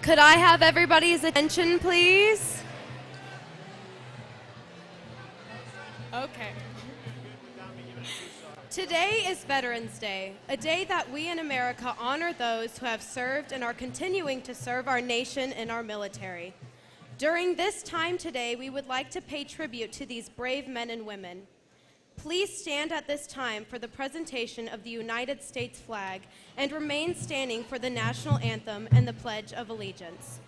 Could I have everybody's attention, please? Okay. Today is Veterans Day, a day that we in America honor those who have served and are continuing to serve our nation and our military. During this time today, we would like to pay tribute to these brave men and women. Please stand at this time for the presentation of the United States flag and remain standing for the national anthem and the Pledge of Allegiance.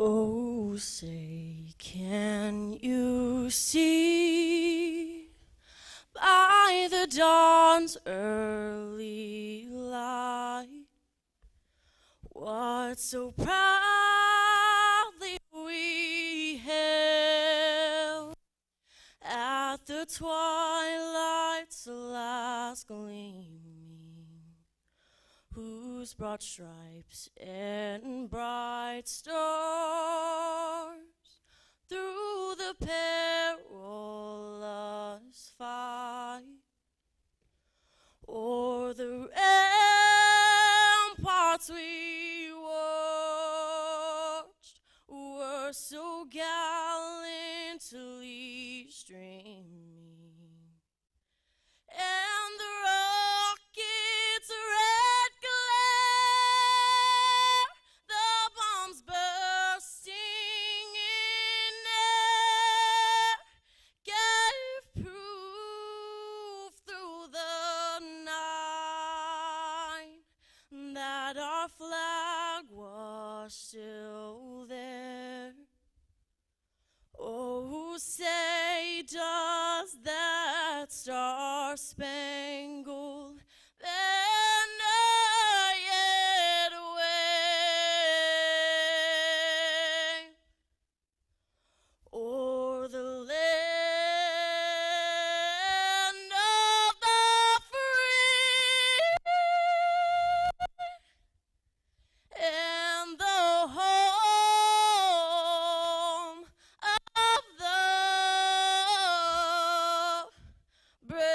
Oh, say, can you see by the dawn's early light what so proudly we hailed at the twilight's last gleaming, whose broad stripes and bright stars through the perilous fight o'er the ramparts we watched were so gallantly streaming, and the rocket's red glare, the bombs bursting in air, gave proof through the night that our flag was still there. Oh, say, does that star-spangled banner yet wave o'er the land of the free and the home of the brave?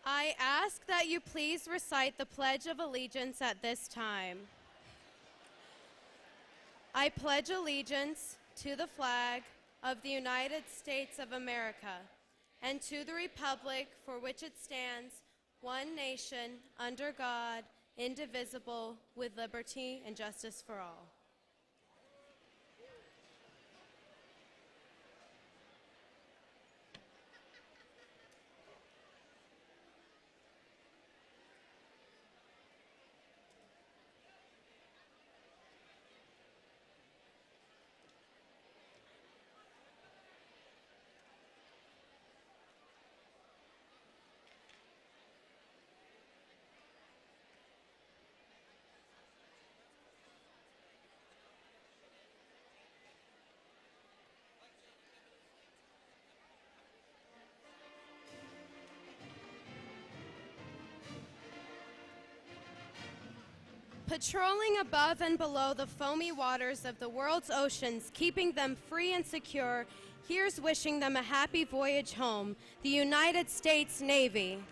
I ask that you please recite the Pledge of Allegiance at this time. I pledge allegiance to the flag of the United States of America and to the republic for which it stands, one nation, under God, indivisible, with liberty and justice for all. Patrolling above and below the foamy waters of the world's oceans, keeping them free and secure, here's wishing them a happy voyage home, the United States Navy.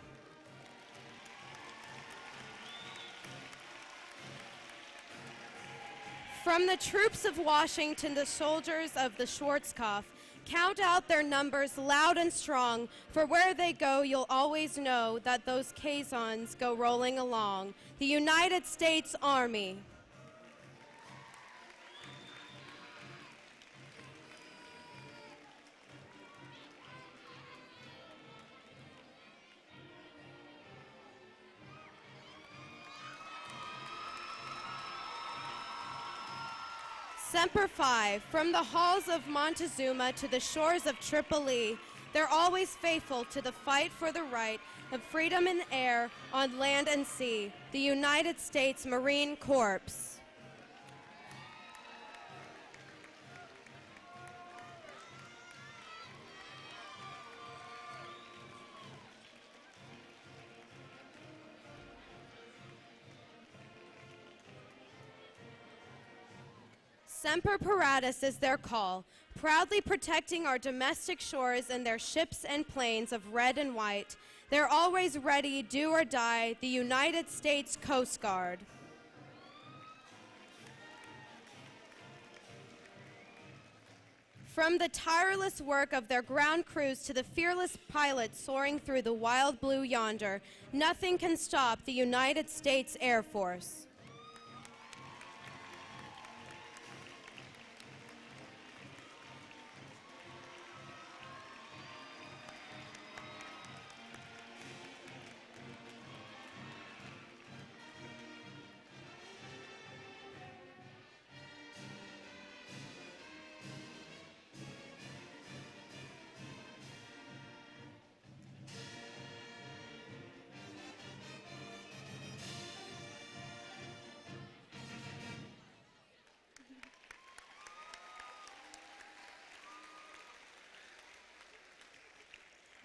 From the troops of Washington, the soldiers of the Schwarzkopf, count out their numbers loud and strong, for where they go, you'll always know that those caissons go rolling along. The United States Army. Semper Fi, from the halls of Montezuma to the shores of Tripoli, they're always faithful to the fight for the right of freedom in the air, on land and sea, the United States Marine Corps. Semper Paratus is their call, proudly protecting our domestic shores and their ships and planes of red and white. They're always ready, do or die, the United States Coast Guard. From the tireless work of their ground crews to the fearless pilots soaring through the wild blue yonder, nothing can stop the United States Air Force.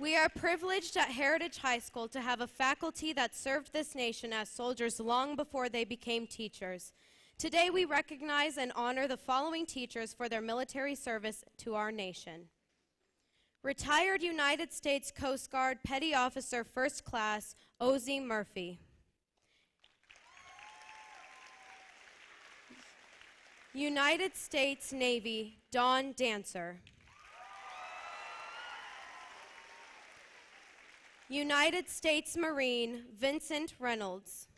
We are privileged at Heritage High School to have a faculty that served this nation as soldiers long before they became teachers. Today we recognize and honor the following teachers for their military service to our nation. Retired United States Coast Guard Petty Officer First Class Ozzie Murphy. United States Navy Don Dancer. United States Marine Vincent Reynolds.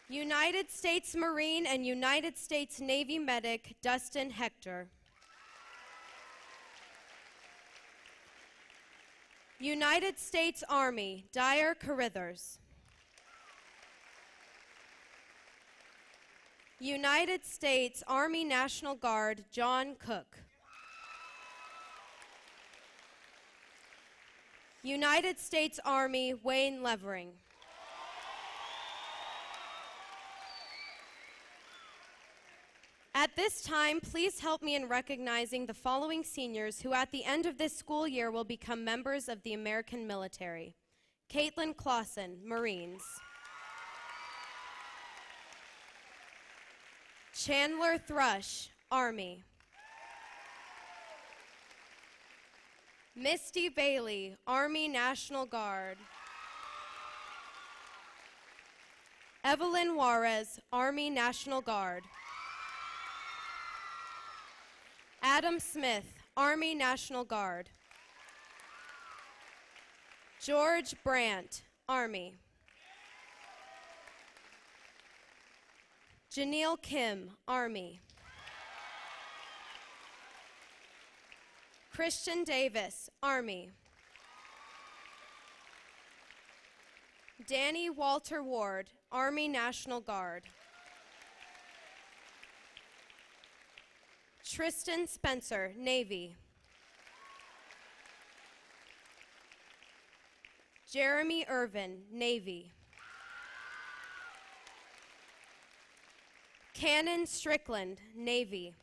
United States Marine and United States Navy medic Dustin Hector. United States Army Dyer Carithers. United States Army National Guard John Cook. United States Army Wayne Levering. At this time, please help me in recognizing the following seniors who at the end of this school year will become members of the American military. Caitlin Clausen, Marines. Chandler Thrush, Army. Misty Bailey, Army National Guard. Evelyn Juarez, Army National Guard. Adam Smith, Army National Guard. George Brandt, Army. Janelle Kim, Army. Christian Davis, Army. Danny Walter Ward, Army National Guard. Tristan Spencer, Navy. Jeremy Irvin, Navy. Cannon Strickland, Navy.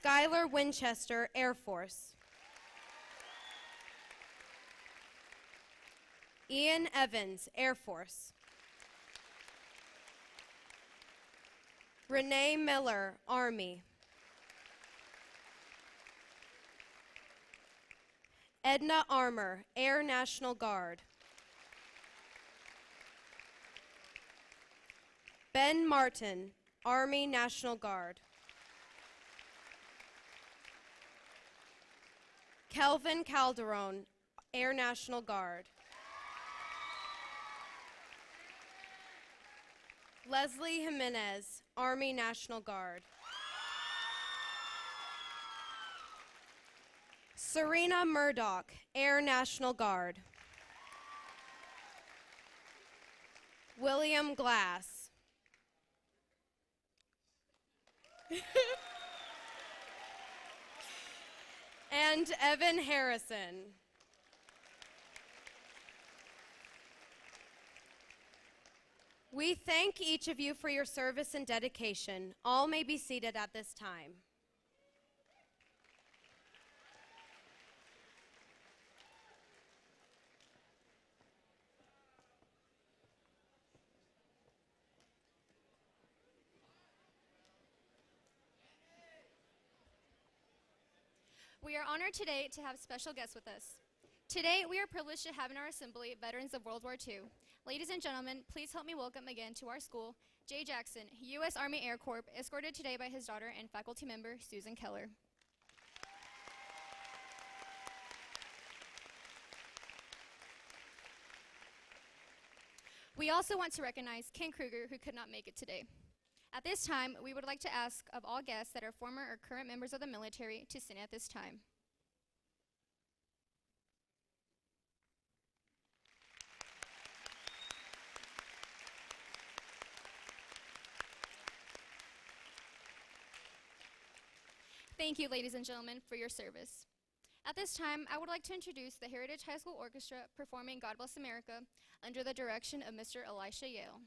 Skylar Winchester, Air Force. Ian Evans, Air Force. Renee Miller, Army. Edna Armour, Air National Guard. Ben Martin, Army National Guard. Kelvin Calderon, Air National Guard. Leslie Jimenez, Army National Guard. Serena Murdoch, Air National Guard. William Glass. And Evan Harrison. We thank each of you for your service and dedication. All may be seated at this time. We are honored today to have special guests with us. Today, we are privileged to have in our assembly veterans of World War II. Ladies and gentlemen, please help me welcome again to our school, Jay Jackson, U.S. Army Air Corps, escorted today by his daughter and faculty member, Susan Keller. We also want to recognize Ken Kruger, who could not make it today. At this time, we would like to ask of all guests that are former or current members of the military to stand at this time. Thank you, ladies and gentlemen, for your service. At this time, I would like to introduce the Heritage High School Orchestra performing God Bless America under the direction of Mr. Elisha Yale.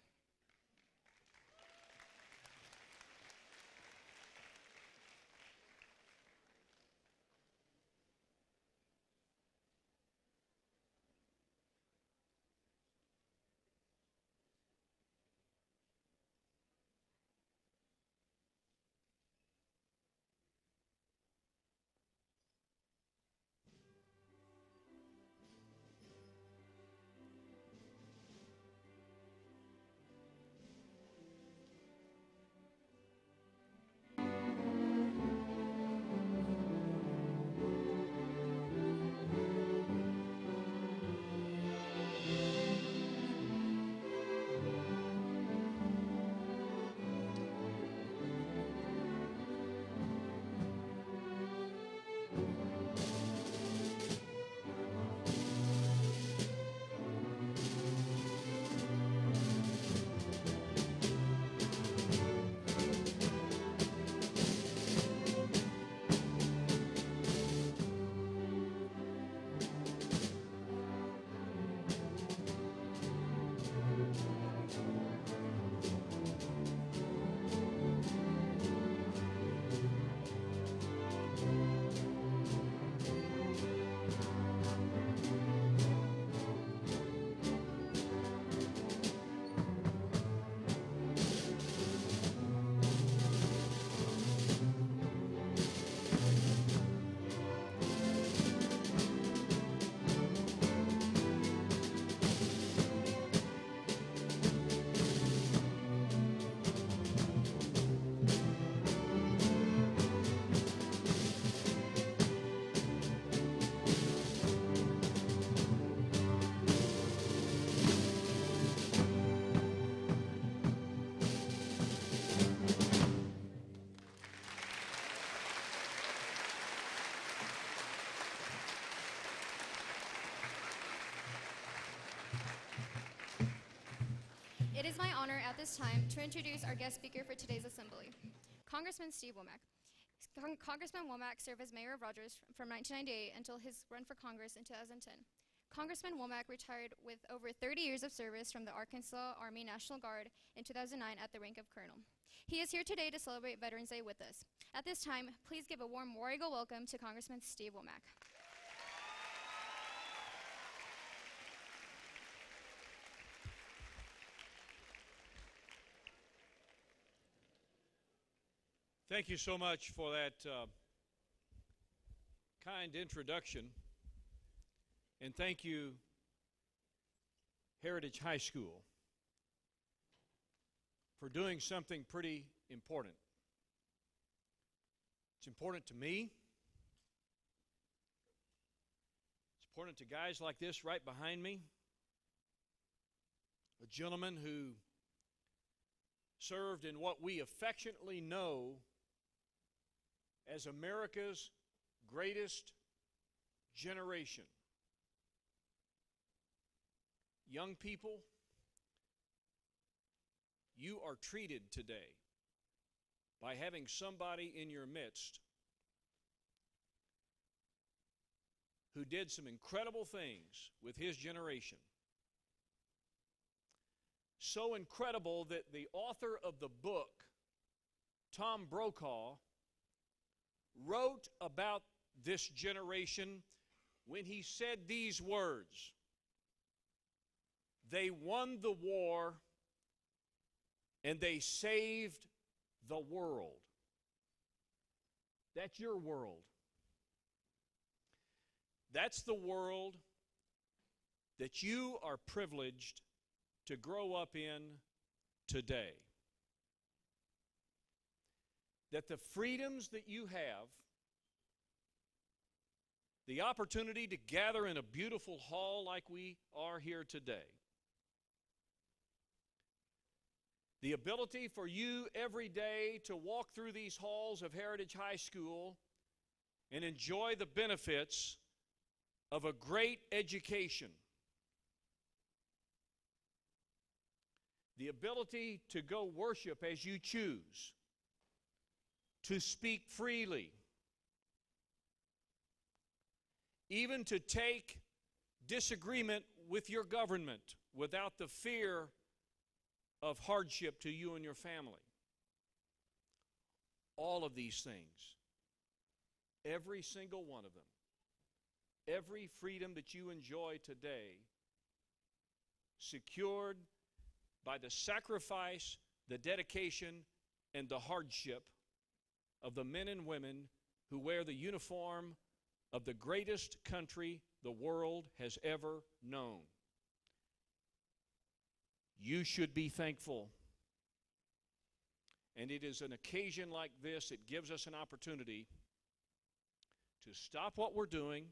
It is my honor at this time to introduce our guest speaker for today's assembly, Congressman Steve Womack. Congressman Womack served as mayor of Rogers from 1998 until his run for Congress in 2010. Congressman Womack retired with over 30 years of service from the Arkansas Army National Guard in 2009 at the rank of colonel. He is here today to celebrate Veterans Day with us. At this time, please give a warm War Eagle welcome to Congressman Steve Womack. Thank you so much for that kind introduction. And thank you, Heritage High School, for doing something pretty important. It's important to me. It's important to guys like this right behind me. A gentleman who served in what we affectionately know as America's greatest generation. Young people, you are treated today by having somebody in your midst who did some incredible things with his generation. So incredible that the author of the book, Tom Brokaw, wrote about this generation when he said these words: "They won the war and they saved the world." That's your world. That's the world that you are privileged to grow up in today. That the freedoms that you have, the opportunity to gather in a beautiful hall like we are here today, the ability for you every day to walk through these halls of Heritage High School and enjoy the benefits of a great education, the ability to go worship as you choose, to speak freely, even to take disagreement with your government without the fear of hardship to you and your family. All of these things, every single one of them, every freedom that you enjoy today, secured by the sacrifice, the dedication, and the hardship of the men and women who wear the uniform of the greatest country the world has ever known. You should be thankful. And it is an occasion like this that gives us an opportunity to stop what we're doing,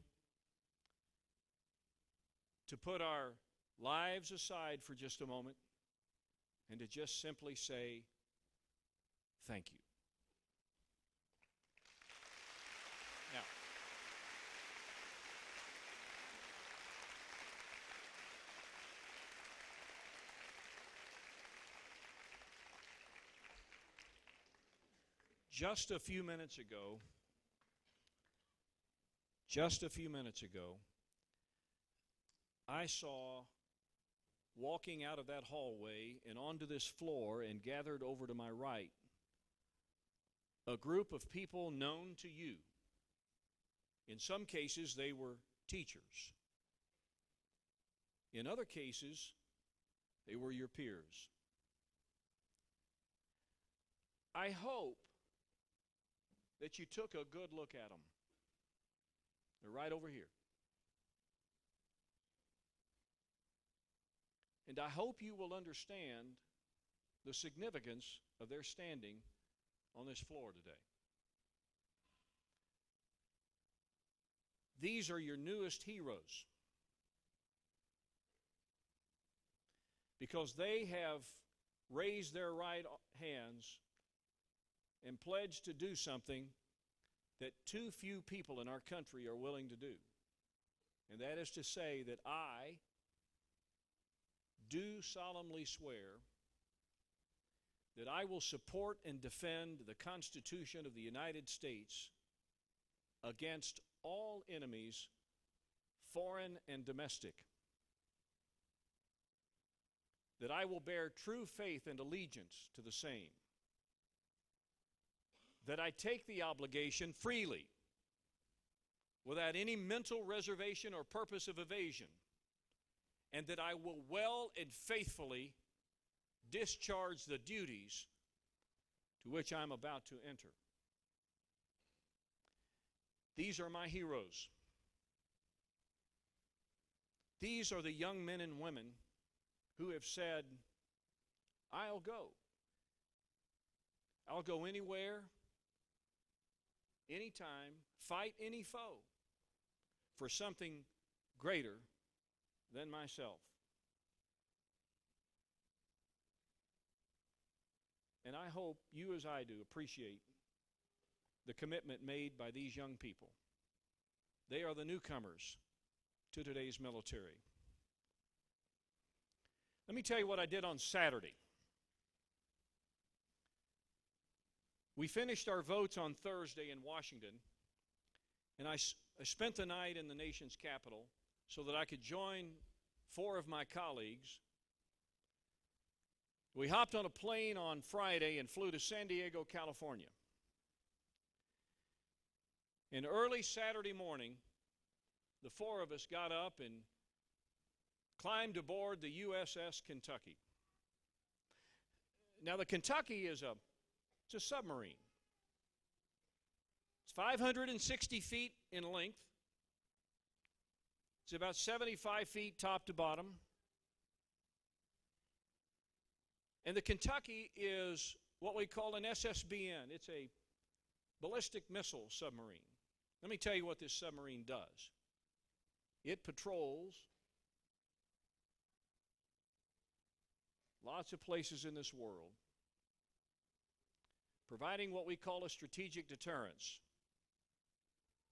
to put our lives aside for just a moment, and to just simply say, thank you. Now, just a few minutes ago, I saw, walking out of that hallway and onto this floor and gathered over to my right, a group of people known to you. In some cases, they were teachers. In other cases, they were your peers. I hope that you took a good look at them. They're right over here. And I hope you will understand the significance of their standing on this floor today. These are your newest heroes, because they have raised their right hands and pledged to do something that too few people in our country are willing to do. And that is to say that I do solemnly swear that I will support and defend the Constitution of the United States against all enemies, foreign and domestic. That I will bear true faith and allegiance to the same. That I take the obligation freely, without any mental reservation or purpose of evasion, and that I will well and faithfully discharge the duties to which I'm about to enter. These are my heroes. These are the young men and women who have said, I'll go. I'll go anywhere, anytime, fight any foe for something greater than myself. And I hope you, as I do, appreciate the commitment made by these young people. They are the newcomers to today's military. Let me tell you what I did on Saturday. We finished our votes on Thursday in Washington, and I spent the night in the nation's capital so that I could join 4 of my colleagues. We hopped on a plane on Friday and flew to San Diego, California. And early Saturday morning, the 4 of us got up and climbed aboard the USS Kentucky. Now, the Kentucky is a submarine. It's 560 feet in length. It's about 75 feet top to bottom. And the Kentucky is what we call an SSBN. It's a ballistic missile submarine. Let me tell you what this submarine does. It patrols lots of places in this world, providing what we call a strategic deterrence.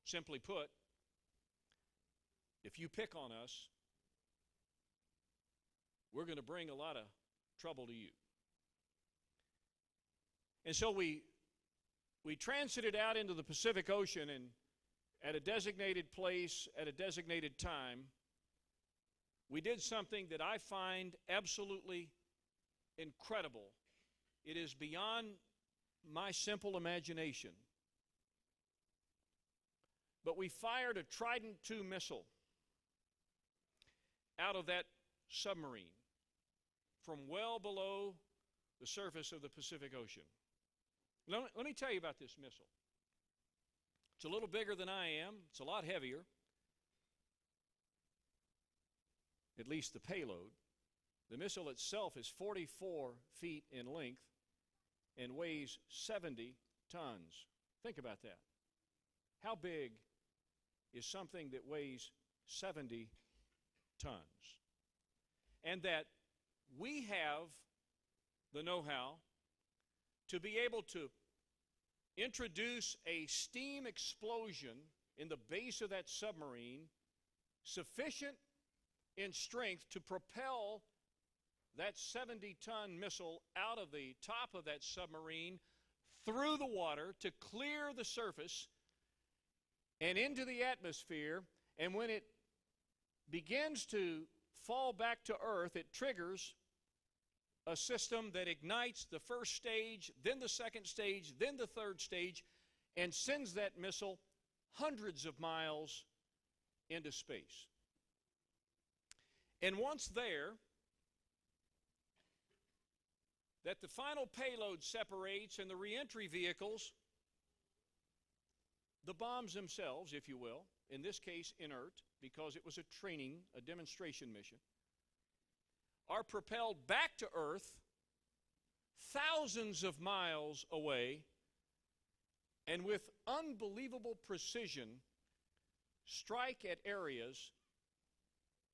Simply put, if you pick on us, we're going to bring a lot of trouble to you. And so we transited out into the Pacific Ocean, and at a designated place, at a designated time, we did something that I find absolutely incredible. It is beyond my simple imagination. But we fired a Trident II missile out of that submarine from well below the surface of the Pacific Ocean. Let me tell you about this missile. It's a little bigger than I am. It's a lot heavier, at least the payload. The missile itself is 44 feet in length and weighs 70 tons. Think about that. How big is something that weighs 70 tons? And that we have the know-how to be able to introduce a steam explosion in the base of that submarine sufficient in strength to propel that 70-ton missile out of the top of that submarine through the water to clear the surface and into the atmosphere. And when it begins to fall back to Earth, it triggers a system that ignites the first stage, then the second stage, then the third stage, and sends that missile hundreds of miles into space. And once there, that the final payload separates and the reentry vehicles, the bombs themselves, if you will, in this case inert, because it was a demonstration mission, are propelled back to Earth thousands of miles away, and with unbelievable precision strike at areas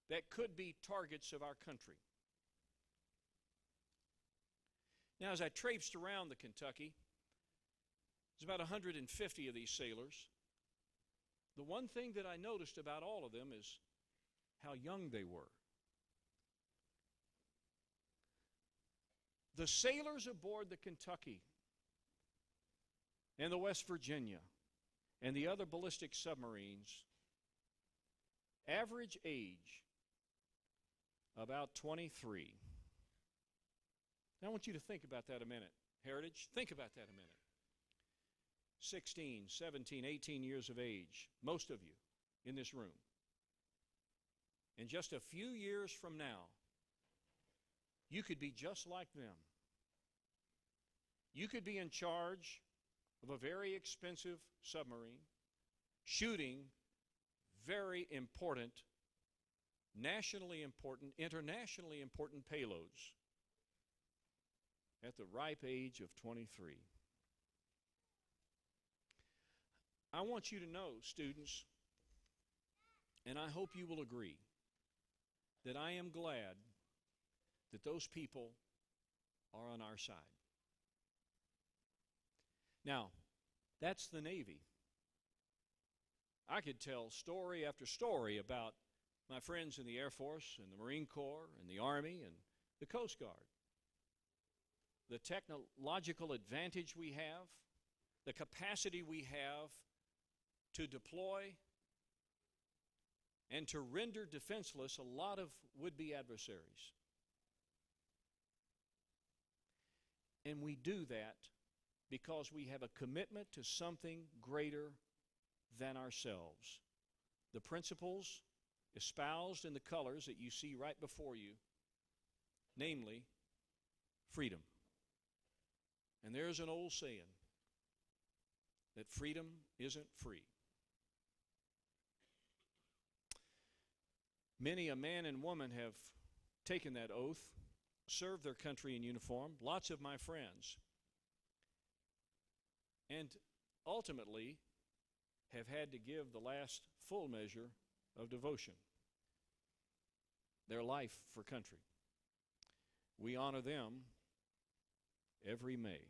that could be targets of our country. Now, as I traipsed around the Kentucky, there's about 150 of these sailors. The one thing that I noticed about all of them is how young they were. The sailors aboard the Kentucky and the West Virginia and the other ballistic submarines, average age about 23. Now I want you to think about that a minute. Heritage, think about that a minute. 16, 17, 18 years of age, most of you in this room. In just a few years from now, you could be just like them. You could be in charge of a very expensive submarine, shooting very important, nationally important, internationally important payloads at the ripe age of 23. I want you to know, students, and I hope you will agree, that I am glad that those people are on our side. Now, that's the Navy. I could tell story after story about my friends in the Air Force and the Marine Corps and the Army and the Coast Guard. The technological advantage we have, the capacity we have to deploy and to render defenseless a lot of would-be adversaries. And we do that because we have a commitment to something greater than ourselves. The principles espoused in the colors that you see right before you, namely freedom. And there's an old saying that freedom isn't free. Many a man and woman have taken that oath, served their country in uniform, lots of my friends, and ultimately have had to give the last full measure of devotion, their life for country. We honor them every May.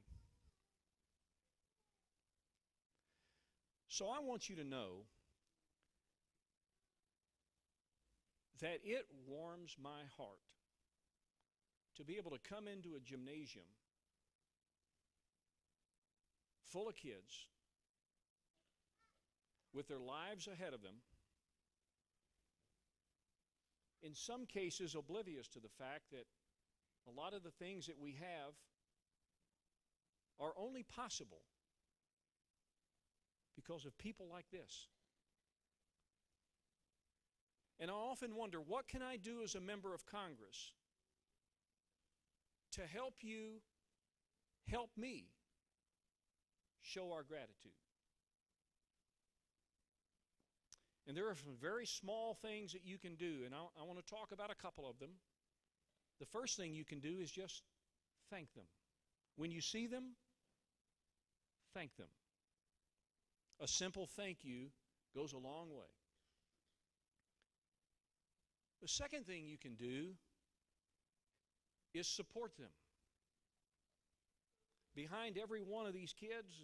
So I want you to know that it warms my heart to be able to come into a gymnasium full of kids with their lives ahead of them, in some cases oblivious to the fact that a lot of the things that we have are only possible because of people like this. And I often wonder, what can I do as a member of Congress to help you help me show our gratitude? And there are some very small things that you can do, and I want to talk about a couple of them. The first thing you can do is just thank them. When you see them, thank them. A simple thank you goes a long way. The second thing you can do is support them. Behind every one of these kids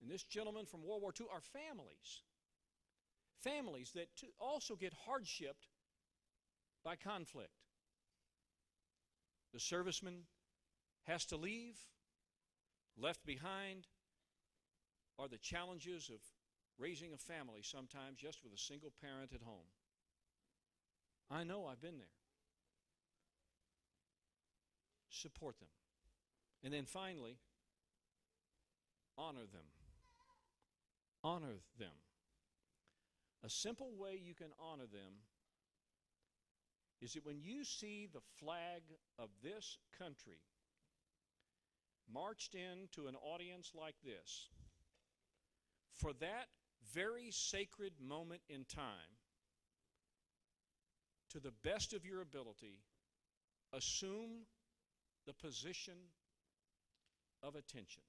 and this gentleman from World War II are families. Families that also get hardshiped by conflict. The serviceman has to leave. Left behind are the challenges of raising a family, sometimes just with a single parent at home. I know, I've been there. Support them. And then finally, honor them. Honor them. A simple way you can honor them is that when you see the flag of this country marched into an audience like this, for that very sacred moment in time, to the best of your ability, assume the position of attention.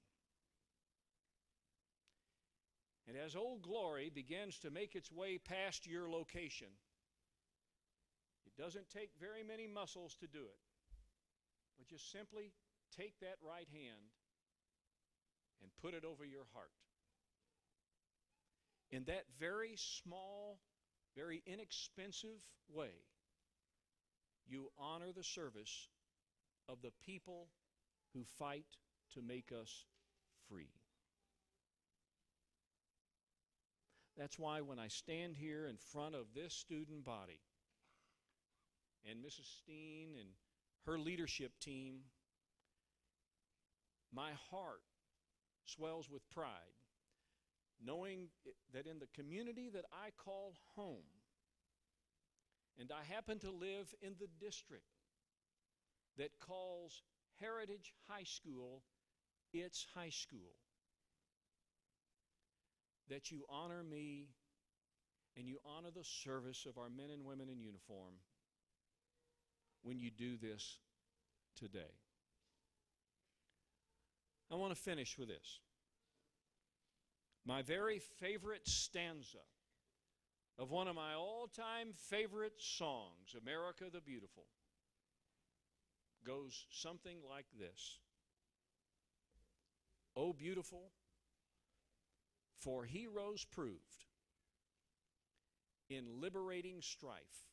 And as Old Glory begins to make its way past your location, it doesn't take very many muscles to do it, but just simply take that right hand and put it over your heart. In that very small, very inexpensive way, you honor the service of the people who fight to make us free. That's why when I stand here in front of this student body and Mrs. Steen and her leadership team, my heart swells with pride, knowing that in the community that I call home, and I happen to live in the district that calls Heritage High School its high school, that you honor me and you honor the service of our men and women in uniform when you do this today. I want to finish with this. My very favorite stanza of one of my all-time favorite songs, America the Beautiful, goes something like this. O beautiful, for heroes proved in liberating strife,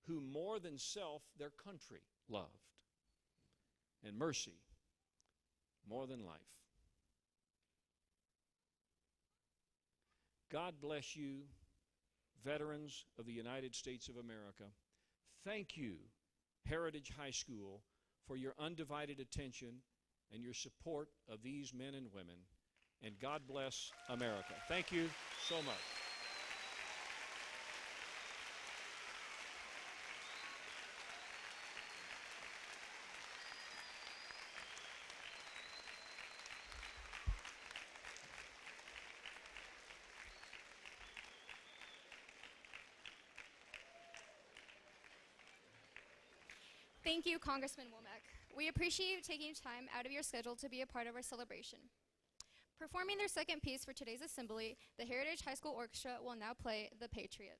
who more than self their country loved, and mercy more than life. God bless you, veterans of the United States of America. Thank you, Heritage High School, for your undivided attention and your support of these men and women. And God bless America. Thank you so much. Thank you, Congressman Womack. We appreciate you taking time out of your schedule to be a part of our celebration. Performing their second piece for today's assembly, the Heritage High School Orchestra will now play The Patriot.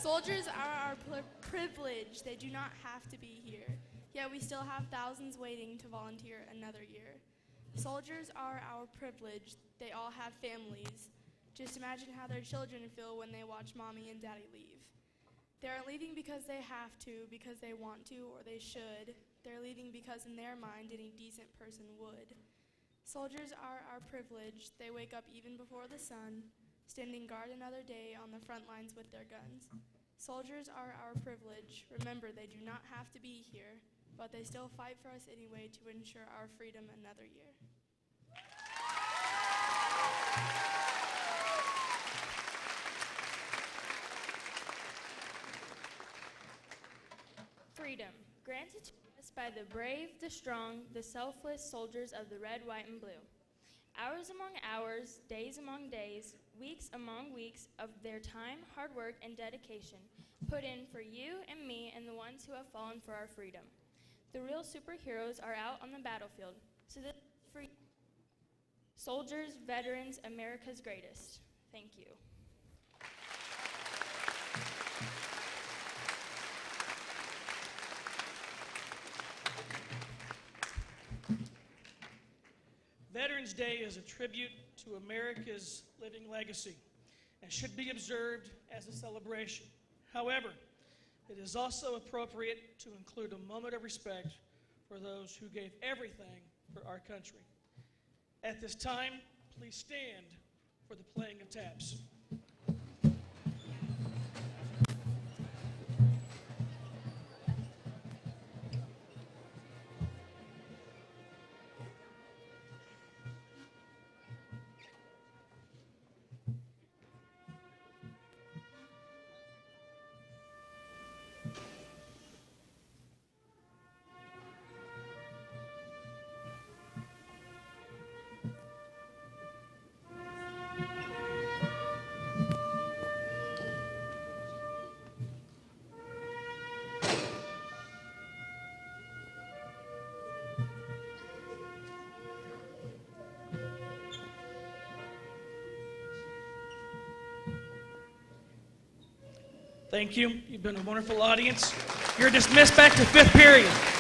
Soldiers are our privilege. They do not have to be here. Yet we still have thousands waiting to volunteer another year. Soldiers are our privilege. They all have families. Just imagine how their children feel when they watch mommy and daddy leave. They aren't leaving because they have to, because they want to, or they should. They're leaving because in their mind any decent person would. Soldiers are our privilege. They wake up even before the sun, standing guard another day on the front lines with their guns. Soldiers are our privilege. Remember, they do not have to be here, but they still fight for us anyway to ensure our freedom another year. Freedom, granted to us by the brave, the strong, the selfless soldiers of the red, white, and blue. Hours among hours, days among days, weeks among weeks of their time, hard work, and dedication put in for you and me and the ones who have fallen for our freedom. The real superheroes are out on the battlefield, so this is for you. Soldiers, veterans, America's greatest. Thank you. Veterans Day is a tribute to America's living legacy and should be observed as a celebration. However, it is also appropriate to include a moment of respect for those who gave everything for our country. At this time, please stand for the playing of taps. Thank you. You've been a wonderful audience. You're dismissed back to fifth period.